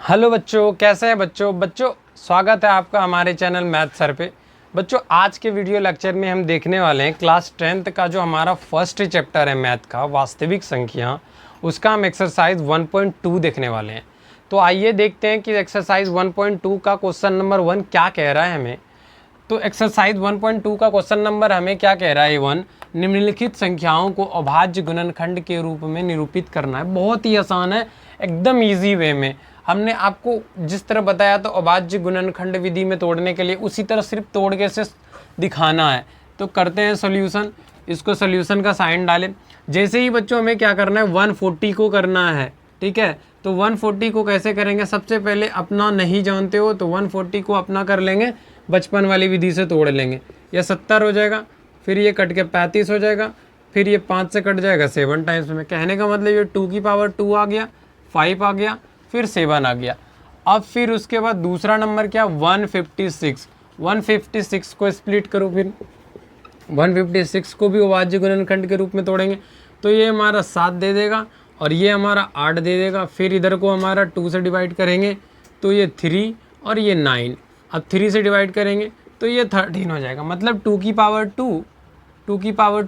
Hello बच्चों, कैसे हैं बच्चों स्वागत है आपका हमारे चैनल मैथ सर पे। बच्चों आज के वीडियो लेक्चर में हम देखने वाले हैं क्लास 10th का जो हमारा फर्स्ट चैप्टर है मैथ का वास्तविक संख्या, उसका हम एक्सरसाइज 1.2 देखने वाले हैं। तो आइए देखते हैं कि एक्सरसाइज 1.2 का क्वेश्चन नंबर 1 क्या कह रहा है हमें। तो एक्सरसाइज 1.2 का क्वेश्चन नंबर हमें क्या कह रहा है 1, निम्नलिखित संख्याओं को अभाज्य गुणनखंड के रूप में निरूपित करना है। बहुत ही आसान है, एकदम इजी वे में। हमने आपको जिस तरह बताया तो अभाज्य गुणनखंड विधि में तोड़ने के लिए उसी तरह सिर्फ तोड़ के से दिखाना है। तो करते हैं सॉल्यूशन। इसको सॉल्यूशन का साइन डालें। जैसे ही बच्चों हमें क्या करना है 140 को करना है, ठीक है। तो 140 को कैसे करेंगे, सबसे पहले अपना नहीं जानते हो तो 140 को अपना कर लेंगे, बचपन वाली विधि से तोड़ लेंगे। यह 70 हो जाएगा, फिर ये कट के 35 हो जाएगा, फिर ये 5 से कट जाएगा 7 टाइम्स में। कहने का मतलब ये 2 की पावर 2 आ गया, 5 आ गया, फिर 7 आ गया। अब फिर उसके बाद दूसरा नंबर क्या, 156। 156 को स्प्लिट करो, फिर 156 को भी अभाज्य गुणनखंड के रूप में तोड़ेंगे तो ये हमारा 7 दे देगा और ये हमारा 8 दे देगा। फिर इधर को हमारा 2 से डिवाइड करेंगे तो ये 3 और ये 9। अब 3 से डिवाइड करेंगे तो ये 13 हो जाएगा। मतलब 2 की पावर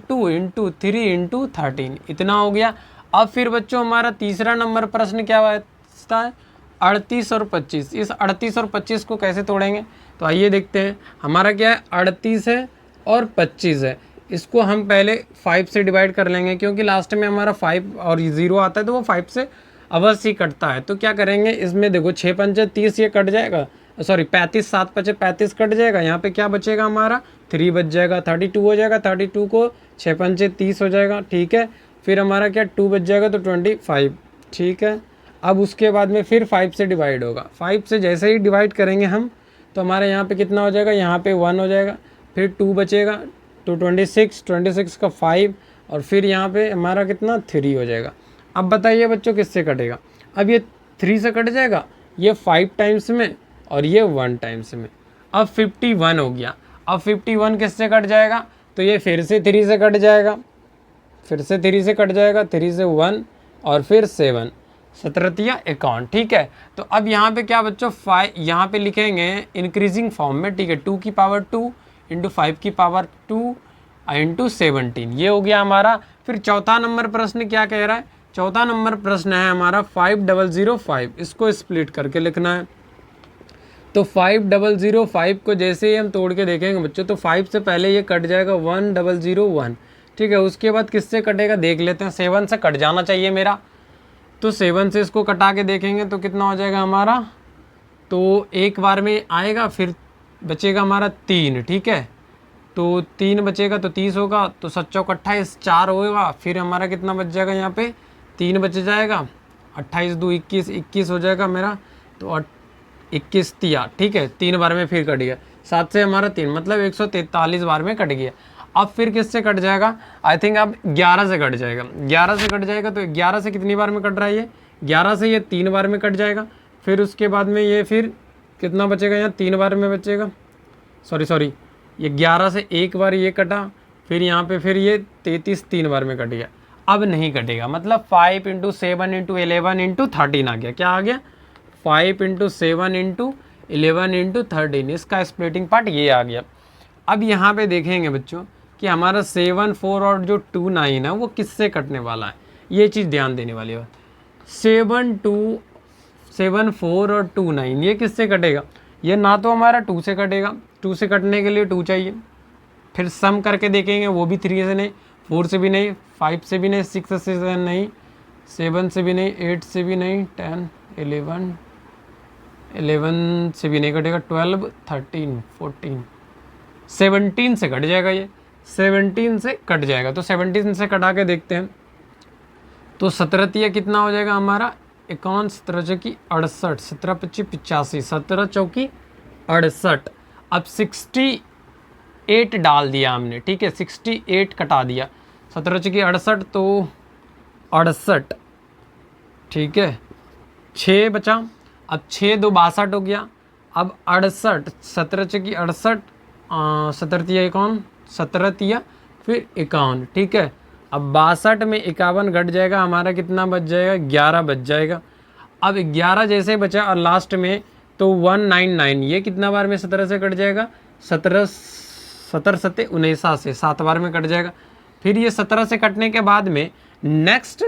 2 इंटू 3 इंटू 13 इतना हो गया। अब फिर बच्चों हमारा तीसरा नंबर प्रश्न क्या बचता है, 38 और 25। इस 38 और 25 को कैसे तोड़ेंगे तो आइए देखते हैं। हमारा क्या है, 38 है और 25 है। इसको हम पहले 5 से डिवाइड कर लेंगे क्योंकि लास्ट में हमारा 5 और 0 आता है तो वो 5 से अवश्य कटता है। तो क्या करेंगे, इसमें देखो 6 पंचे 30, ये कट जाएगा, सॉरी 35, 7 पचे 35 कट जाएगा। यहाँ पे क्या बचेगा, हमारा 3 बच जाएगा, 32 हो जाएगा। 32 को 6 पंचे 30 हो जाएगा, ठीक है। फिर हमारा क्या 2 बच जाएगा तो 25, ठीक है। अब उसके बाद में फिर 5 से डिवाइड होगा। 5 से जैसे ही डिवाइड करेंगे हम तो हमारे यहाँ पे कितना हो जाएगा, यहाँ पे 1 हो जाएगा, फिर 2 बचेगा तो 26 का 5 और फिर यहाँ पे हमारा कितना 3 हो जाएगा। अब बताइए बच्चों किससे कटेगा, अब ये 3 से कट जाएगा, ये 5 टाइम्स में और ये 1 टाइम्स में। अब 51 हो गया। अब 51 किससे कट जाएगा तो ये फिर से 3 से कट जाएगा, फिर से 3 से कट जाएगा, 3 से 1 और फिर 7, 17 51, ठीक है। तो अब यहाँ पे क्या बच्चों 5 यहाँ पे लिखेंगे इंक्रीजिंग फॉर्म में, ठीक है। 2 की पावर 2 इंटू 5 की पावर 2 इंटू 17, ये हो गया हमारा। फिर चौथा नंबर प्रश्न क्या कह रहा है, चौथा नंबर प्रश्न है हमारा 5005। इसको स्प्लिट करके लिखना है। तो 5005 को जैसे ही हम तोड़ के देखेंगे बच्चों तो 5 से पहले ये कट जाएगा 1001, ठीक है। उसके बाद किससे कटेगा देख लेते हैं, 7 से कट जाना चाहिए मेरा। तो 7 से इसको कटा के देखेंगे तो कितना हो जाएगा हमारा, तो एक बार में आएगा, फिर बचेगा हमारा 3, ठीक है। तो 3 बचेगा तो 30 होगा, तो 7 चौक 28, 4 होगा। फिर हमारा कितना बच जाएगा, यहाँ पे 3 बच जाएगा, 28 2 21, 21 हो जाएगा मेरा। तो 21 तिया, ठीक है। 3 बार में फिर कट गया, 7 से हमारा 3, मतलब 143 बार में कट गया। अब फिर किससे कट जाएगा, आई थिंक अब 11 से कट जाएगा। 11 से कट जाएगा तो 11 से कितनी बार में कट रहा है ये, 11 से ये 3 बार में कट जाएगा। फिर उसके बाद में ये फिर कितना बचेगा, यहाँ 3 बार में बचेगा, सॉरी ये 11 से एक बार ये कटा, फिर यहाँ पे फिर ये 33 3 बार में कट गया। अब नहीं कटेगा, मतलब 5 इंटू 7 इंटू 11 इंटू 13 आ गया। क्या आ गया, 5 इंटू 7 इंटू 11 इंटू 13, इसका स्प्लिटिंग पार्ट ये आ गया। अब यहाँ पे देखेंगे बच्चों कि हमारा 7 4 और जो 2 9 है वो किससे कटने वाला है, ये चीज़ ध्यान देने वाली है। 7 4 और 2 9 ये किससे कटेगा, ये ना तो हमारा 2 से कटेगा, 2 से कटने के लिए 2 चाहिए। फिर सम करके देखेंगे, वो भी 3 से नहीं, 4 से भी नहीं, 5 से भी नहीं, 6 से नहीं, 7 से भी नहीं, 8 से भी नहीं, 10 11 से भी नहीं कटेगा, 12 13 14 17 से कट जाएगा। ये 17 से कट जाएगा, तो 17 से कटा के देखते हैं। तो 17 कितना हो जाएगा हमारा 51, 17 चौकी 68, 17 25 85, 17 चौकी 68। अब 68 डाल दिया हमने, ठीक है। 68 कटा दिया, 17 चौकी 68 तो 68, ठीक है। 6 बचा, अब 6 2 62 हो गया। अब 68, 17 चौकी 68, 17 तिया 51, 17 तिया फिर 51, ठीक है। अब 62 में 51 घट जाएगा, हमारा कितना बच जाएगा, 11 बच जाएगा। अब 11 जैसे बचा और लास्ट में तो 199, ये कितना बार में 17 से कट जाएगा, 17 सत्ते 19 से 7 बार में कट जाएगा। फिर ये 17 से कटने के बाद में नेक्स्ट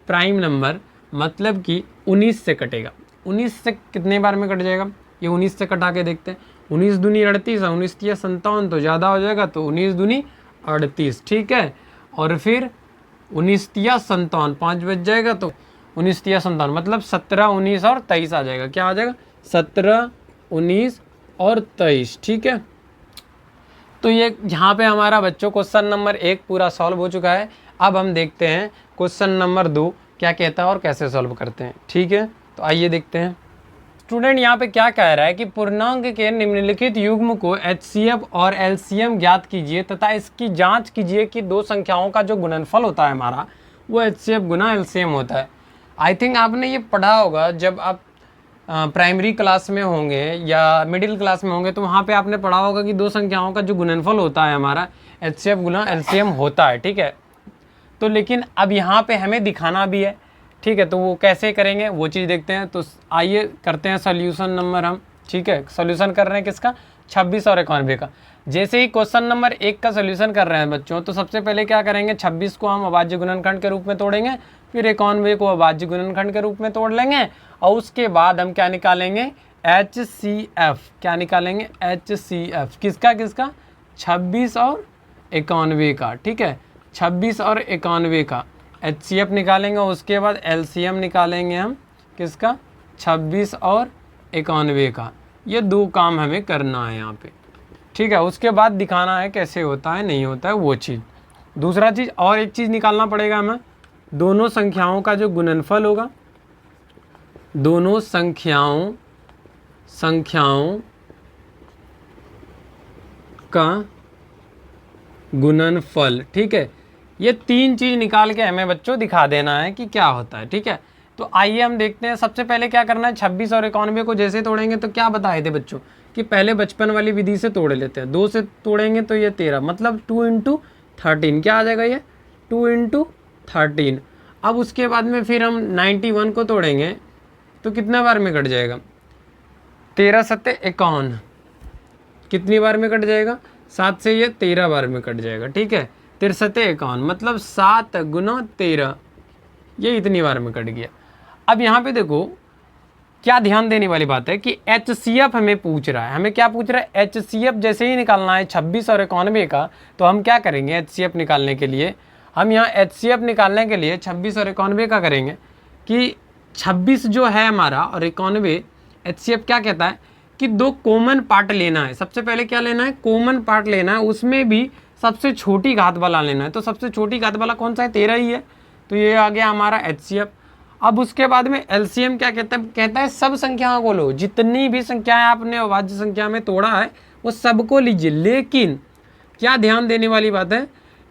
प्राइम नंबर मतलब कि 19 से कटेगा। 19 से कितने बार में कट जाएगा, ये 19 से कटा के देखते हैं। 19 दूनी 38 है, 19 तिया 57 तो ज़्यादा हो जाएगा, तो 19 दूनी 38, ठीक है। और फिर 19 तिया 57, 5 बच जाएगा तो 19 तिया 57 मतलब 17, 19 और 23 आ जाएगा। क्या आ जाएगा, 17, 19 और 23, ठीक है। तो ये यहाँ पे हमारा बच्चों क्वेश्चन नंबर 1 पूरा सॉल्व हो चुका है। अब हम देखते हैं क्वेश्चन नंबर 2 क्या कहता है और कैसे सॉल्व करते हैं, ठीक है। तो आइए देखते हैं। स्टूडेंट यहाँ पे क्या कह रहा है कि पूर्णांक के निम्नलिखित युग्म को HCF और LCM ज्ञात कीजिए तथा इसकी जांच कीजिए कि दो संख्याओं का जो गुणनफल होता है हमारा वो HCF गुना LCM होता है। आई थिंक आपने ये पढ़ा होगा जब आप प्राइमरी क्लास में होंगे या मिडिल क्लास में होंगे, तो वहाँ पे आपने पढ़ा होगा कि दो संख्याओं का जो गुणनफल होता है हमारा HCF गुना LCM होता है, ठीक है। तो लेकिन अब यहाँ पे हमें दिखाना भी है, ठीक है। तो वो कैसे करेंगे वो चीज़ देखते हैं। तो आइए करते हैं सोल्यूशन नंबर हम, ठीक है। सोल्यूशन कर रहे हैं किसका, 26 और 91 का। जैसे ही क्वेश्चन नंबर 1 का सोल्यूशन कर रहे हैं बच्चों, तो सबसे पहले क्या करेंगे, 26 को हम अभाज्य गुणनखंड के रूप में तोड़ेंगे, फिर 91 को अभाज्य गुणनखंड के रूप में तोड़ लेंगे, और उसके बाद हम क्या निकालेंगे, HCF। क्या निकालेंगे, HCF किसका किसका, 26 और 91 का, ठीक है। 26 और 91 का HCF निकालेंगे, उसके बाद LCM निकालेंगे हम किसका, 26 और 91 का। ये दो काम हमें करना है यहाँ पे, ठीक है। उसके बाद दिखाना है कैसे होता है नहीं होता है वो चीज़। दूसरा चीज़ और एक चीज़ निकालना पड़ेगा हमें, दोनों संख्याओं का जो गुणनफल होगा, दोनों संख्याओं का गुणनफल, ठीक है। ये तीन चीज़ निकाल के हमें बच्चों दिखा देना है कि क्या होता है, ठीक है। तो आइए हम देखते हैं। सबसे पहले क्या करना है, 26 और 91 को जैसे तोड़ेंगे तो क्या बताए थे बच्चों कि पहले बचपन वाली विधि से तोड़ लेते हैं। 2 से तोड़ेंगे तो ये 13 मतलब 2 × 13 क्या आ जाएगा, ये 2 × 13। अब उसके बाद में फिर हम 91 को तोड़ेंगे तो कितना बार में कट जाएगा, 13 सत्ते 51, कितनी बार में कट जाएगा, 7 से ये 13 बार में कट जाएगा, ठीक है। 13 51 मतलब 7 × 13, ये इतनी बार में कट गया। अब यहाँ पे देखो क्या ध्यान देने वाली बात है कि HCF हमें पूछ रहा है। हमें क्या पूछ रहा है, HCF जैसे ही निकालना है 26 और 91 का, तो हम क्या करेंगे HCF निकालने के लिए, हम यहाँ HCF निकालने के लिए 26 और 91 का करेंगे कि 26 जो है हमारा और 91, HCF क्या कहता है कि दो कॉमन पार्ट लेना है। सबसे पहले क्या लेना है, कॉमन पार्ट लेना है, उसमें भी सबसे छोटी घात वाला लेना है। तो सबसे छोटी घात वाला कौन सा है, 13 ही है, तो ये आ गया हमारा HCF। अब उसके बाद में LCM क्या कहता है सब संख्याओं को लो, जितनी भी संख्याएं आपने अभाज्य संख्या में तोड़ा है वो सबको लीजिए। लेकिन क्या ध्यान देने वाली बात है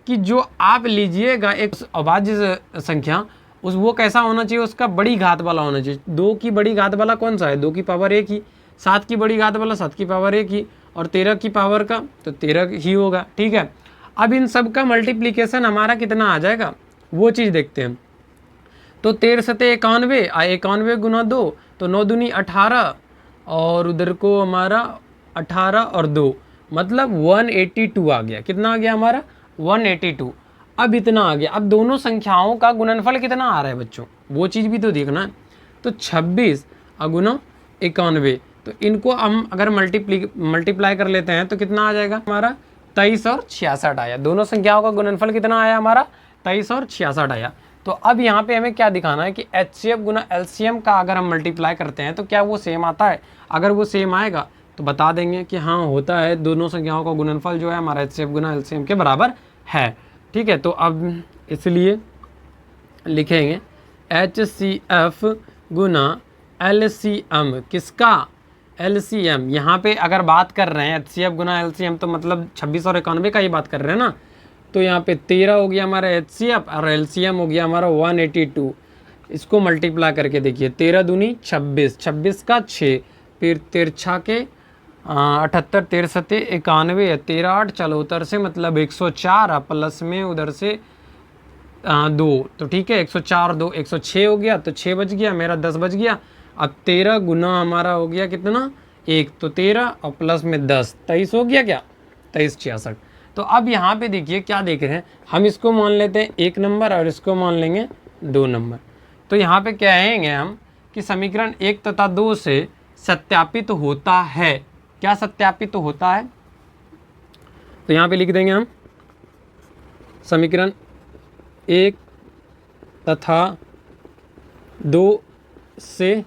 कि जो आप लीजिएगा एक अभाज्य संख्या, उस वो कैसा होना चाहिए, उसका बड़ी घात वाला होना चाहिए। 2 की बड़ी घात वाला कौन सा है, 2 की पावर 1 ही, 7 की बड़ी घात वाला 7 की पावर 1 ही, और 13 की पावर का तो 13 ही होगा, ठीक है। अब इन सब का मल्टीप्लिकेशन हमारा कितना आ जाएगा वो चीज़ देखते हैं। तो 13 सत्ते 91, 91 × 2 तो 9 दूनी 18, और उधर को हमारा 18 और 2 मतलब 182 आ गया। कितना आ गया हमारा, 182। अब इतना आ गया। अब दोनों संख्याओं का गुणनफल कितना आ रहा है बच्चों, वो चीज़ भी तो देखना है। तो 26 गुना 91, तो इनको हम अगर मल्टीप्लाई कर लेते हैं तो कितना आ जाएगा हमारा, 23 और 66 आया। दोनों संख्याओं का गुणनफल कितना आया हमारा, 23 और 66 आया। तो अब यहाँ पे हमें क्या दिखाना है कि HCF गुना LCM का अगर हम मल्टीप्लाई करते हैं तो क्या वो सेम आता है। अगर वो सेम आएगा तो बता देंगे कि हाँ होता है, दोनों संख्याओं का गुणनफल जो है हमारा HCF गुना LCM के बराबर है, ठीक है। तो अब इसलिए लिखेंगे HCF गुना LCM किसका, LCM। यहाँ पे अगर बात कर रहे हैं HCF गुना LCM तो मतलब 26 और 91 का ही बात कर रहे हैं ना। तो यहाँ पे 13 हो गया हमारा HCF और LCM हो गया हमारा 182। इसको मल्टीप्लाई करके देखिए, 13 दूनी 26, 26 का 6, फिर 13 के 78, 13 सत्ते 91, 13 8 चलो उधर से मतलब 104, प्लस में उधर से 2, तो ठीक है 104 2 106 हो गया, तो 6 बच गया मेरा, 10 बच गया। अब 13 गुना हमारा हो गया कितना, 1, तो 13 और प्लस में 10, 23 हो गया क्या, 23 66। तो अब यहाँ पे देखिए क्या देख रहे हैं हम, इसको मान लेते हैं 1 नंबर और इसको मान लेंगे 2 नंबर। तो यहाँ पे कहेंगे हम कि समीकरण 1 तथा 2 से सत्यापित होता है, क्या सत्यापित होता है, तो यहाँ पे लिख देंगे हम समीकरण 1 तथा 2 से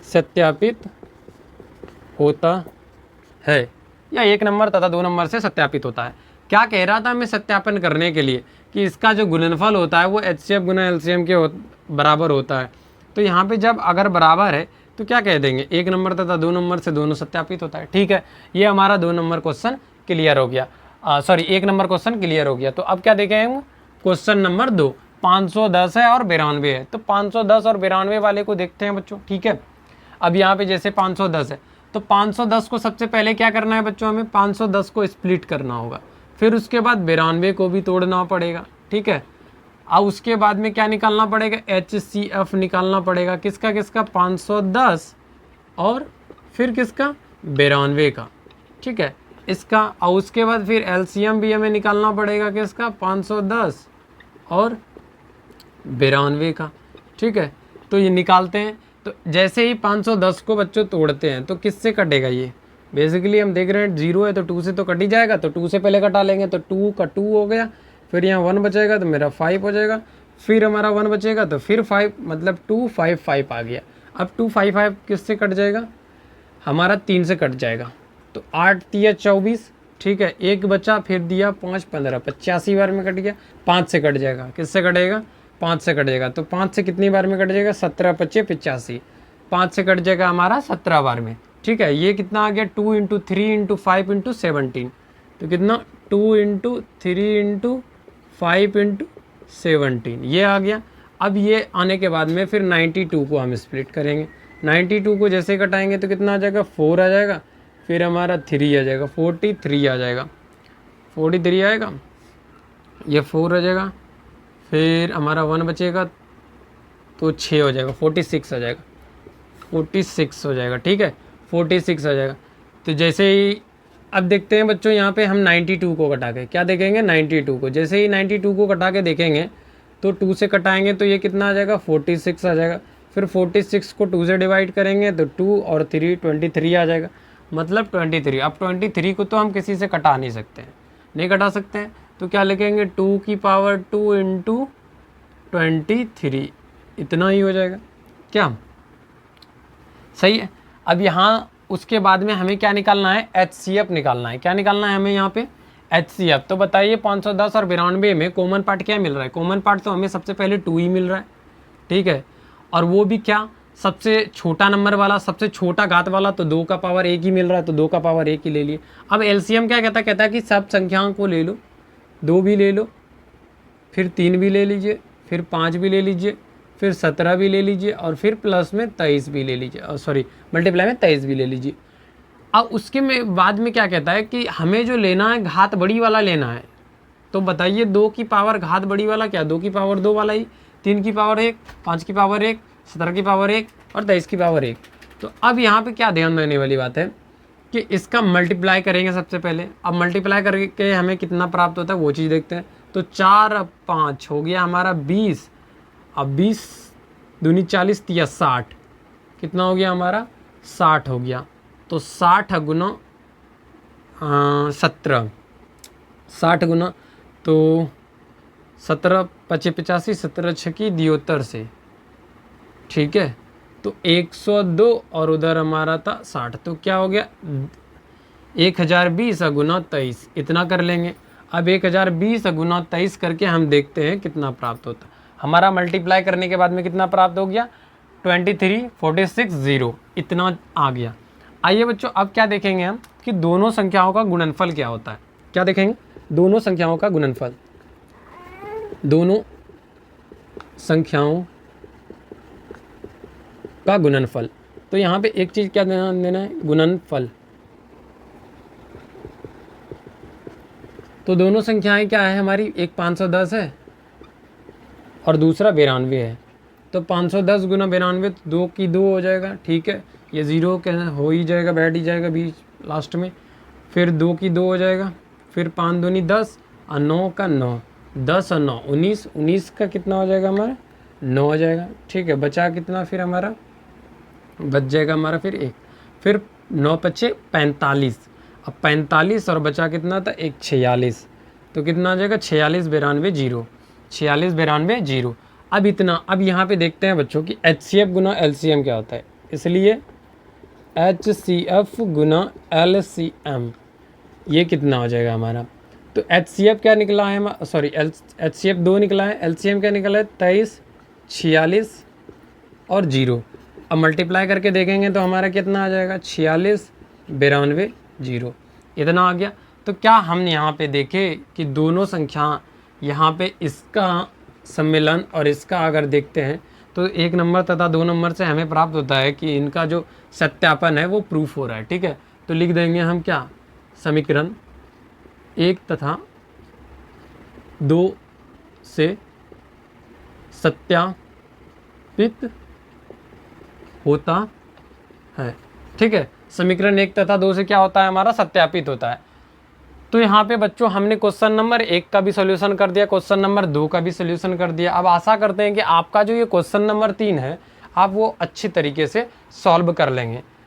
सत्यापित होता है, या 1 नंबर तथा 2 नंबर से सत्यापित होता है। क्या कह रहा था मैं सत्यापन करने के लिए कि इसका जो गुणनफल होता है वो HCF गुना LCM के बराबर होता है। तो यहाँ पे जब अगर बराबर है तो क्या कह देंगे, 1 नंबर तथा 2 नंबर से दोनों सत्यापित होता है। ठीक है, ये हमारा 2 नंबर क्वेश्चन क्लियर हो गया, सॉरी 1 नंबर क्वेश्चन क्लियर हो गया। तो अब क्या देखें हम, क्वेश्चन नंबर 2, 510 है और 92 है, तो 510 और 92 वाले को देखते हैं बच्चों। ठीक है, अब यहाँ पे जैसे 510 है तो 510 को सबसे पहले क्या करना है बच्चों, हमें 510 को स्प्लिट करना होगा, फिर उसके बाद 92 को भी तोड़ना पड़ेगा। ठीक है, अब उसके बाद में क्या निकालना पड़ेगा, HCF निकालना पड़ेगा, किसका किसका, 510 और फिर किसका, 92 का। ठीक है, इसका, और उसके बाद फिर LCM भी हमें निकालना पड़ेगा, किसका, 510 और 92 का। ठीक है, तो ये निकालते हैं। तो जैसे ही 510 को बच्चों तोड़ते हैं तो किससे कटेगा, ये बेसिकली हम देख रहे हैं 0 है तो 2 से तो कट ही जाएगा, तो 2 से पहले कटा लेंगे, तो 2 का 2 हो गया, फिर यहाँ 1 बचेगा तो मेरा 5 हो जाएगा, फिर हमारा 1 बचेगा तो फिर 5, मतलब 2 5 5 आ गया। अब 2 5 5 किससे कट जाएगा, हमारा 3 से कट जाएगा, तो 8 दिया 24। ठीक है, 1 बचा, फिर दिया 5 15, 85 बार में कट गया। 5 से कट जाएगा, किससे कटेगा, 5 से कट जाएगा, तो 5 से कितनी बार में कट जाएगा, 17 25 85, 5 से कट जाएगा हमारा 17 बार में। ठीक है, ये कितना आ गया, 2 इंटू 3 इंटू 5 इंटू 17, तो कितना 2 इंटू 3 इंटू 5 इंटू 17, ये आ गया। अब ये आने के बाद में फिर 92 को हम स्प्लिट करेंगे, 92 को जैसे कटाएंगे तो कितना आ जाएगा, 4 आ जाएगा, फिर हमारा 3 आ जाएगा, 43 आ जाएगा, 43 आएगा, ये 4 आ जाएगा, फिर हमारा 1 बचेगा तो 6 हो जाएगा, 46 आ जाएगा, 46 हो जाएगा। ठीक है, 46 आ जाएगा। तो जैसे ही अब देखते हैं बच्चों, यहाँ पे हम 92 को कटा के क्या देखेंगे, 92 को, जैसे ही 92 को कटा के देखेंगे तो 2 से कटाएंगे तो ये कितना आ जाएगा, 46 आ जाएगा, फिर 46 को 2 से डिवाइड करेंगे तो 2 और 3 23 आ जाएगा, मतलब 23। अब 23 को तो हम किसी से कटा नहीं सकते हैं, नहीं कटा सकते हैं, तो क्या लिखेंगे, 2 की पावर 2 इंटू 23, इतना ही हो जाएगा क्या, सही है। अब यहाँ उसके बाद में हमें क्या निकालना है, HCF निकालना है। क्या निकालना है हमें यहाँ पे, HCF। तो बताइए 510 और 92 में कॉमन पार्ट क्या मिल रहा है, कॉमन पार्ट तो हमें सबसे पहले 2 ही मिल रहा है। ठीक है, और वो भी क्या, सबसे छोटा नंबर वाला, सबसे छोटा घात वाला, तो 2 का पावर 1 ही मिल रहा है, तो 2 का पावर 1 ही ले लिए। अब LCM क्या कहता है कि सब संख्याओं को ले लो, 2 भी ले लो, फिर 3 भी ले लीजिए, फिर 5 भी ले लीजिए, फिर 17 भी ले लीजिए, और फिर प्लस में 23 भी ले लीजिए, और सॉरी मल्टीप्लाई में 23 भी ले लीजिए। अब उसके में बाद में क्या कहता है कि हमें जो लेना है घात बड़ी वाला लेना है, तो बताइए 2 की पावर घात बड़ी वाला क्या, 2 की पावर 2 वाला ही, 3 की पावर 1, 5 की पावर 1, 17 की पावर 1 और 23 की पावर 1। तो अब यहाँ पे क्या ध्यान देने वाली बात है कि इसका मल्टीप्लाई करेंगे सबसे पहले। अब मल्टीप्लाई करके हमें कितना प्राप्त होता है वो चीज़ देखते हैं। तो 4 अब 5 हो गया हमारा 20, अब 20 दूनी 40 या 60, कितना हो गया हमारा, 60 हो गया। तो 60 गुना 17, 60 गुना तो 17 25 85, 17 छकी 72 से। ठीक है, तो 102 और उधर हमारा था 60, तो क्या हो गया 1020 गुना 23, इतना कर लेंगे। अब 1020 गुना 23 करके हम देखते हैं कितना प्राप्त होता है। हमारा मल्टीप्लाई करने के बाद में कितना प्राप्त हो गया, 23 46 0, इतना आ गया। आइए बच्चों अब क्या देखेंगे हम कि दोनों संख्याओं का गुणनफल क्या होता है। क्या देखेंगे, दोनों संख्याओं का गुणनफल, दोनों संख्याओं का गुणनफल। तो यहाँ पे एक चीज़ क्या देना है, गुणनफल। तो दोनों संख्याएं क्या है हमारी, एक 510 है और दूसरा 92 है। तो 510 गुना 92, 2 की 2 हो जाएगा, ठीक है। ये 0 क्या हो ही जाएगा, बैठ ही जाएगा बीच लास्ट में। फिर 2 की 2 हो जाएगा, फिर 5 दूनी 10 और 9 का 9, 10 और 9 19, 19 का कितना हो जाएगा हमारा 9 हो जाएगा, ठीक है। बचा कितना फिर हमारा, बच जाएगा हमारा फिर 1, फिर 9 पचे 45, अब 45 और बचा कितना था एक 46, तो कितना आ जाएगा 46 92 0, 46 92 0। अब इतना, अब यहाँ पे देखते हैं बच्चों की HCF गुना LCM क्या होता है, इसलिए HCF गुना LCM ये कितना हो जाएगा हमारा। तो HCF क्या निकला है, सॉरी HCF 2 निकला है, LCM क्या निकला है 23 46 और 0। अब मल्टीप्लाई करके देखेंगे तो हमारा कितना आ जाएगा 46 92 0, इतना आ गया। तो क्या हम यहाँ पे देखें कि दोनों संख्या यहाँ पे इसका सम्मिलन और इसका अगर देखते हैं तो 1 नंबर तथा 2 नंबर से हमें प्राप्त होता है कि इनका जो सत्यापन है वो प्रूफ हो रहा है, ठीक है। तो लिख देंगे हम क्या, समीकरण 1 तथा 2 से सत्यापित होता है, ठीक है। समीकरण 1 तथा 2 से क्या होता है हमारा, सत्यापित होता है। तो यहाँ पे बच्चों हमने क्वेश्चन नंबर 1 का भी सोल्यूशन कर दिया, क्वेश्चन नंबर 2 का भी सोल्यूशन कर दिया। अब आशा करते हैं कि आपका जो ये क्वेश्चन नंबर 3 है आप वो अच्छी तरीके से सॉल्व कर लेंगे।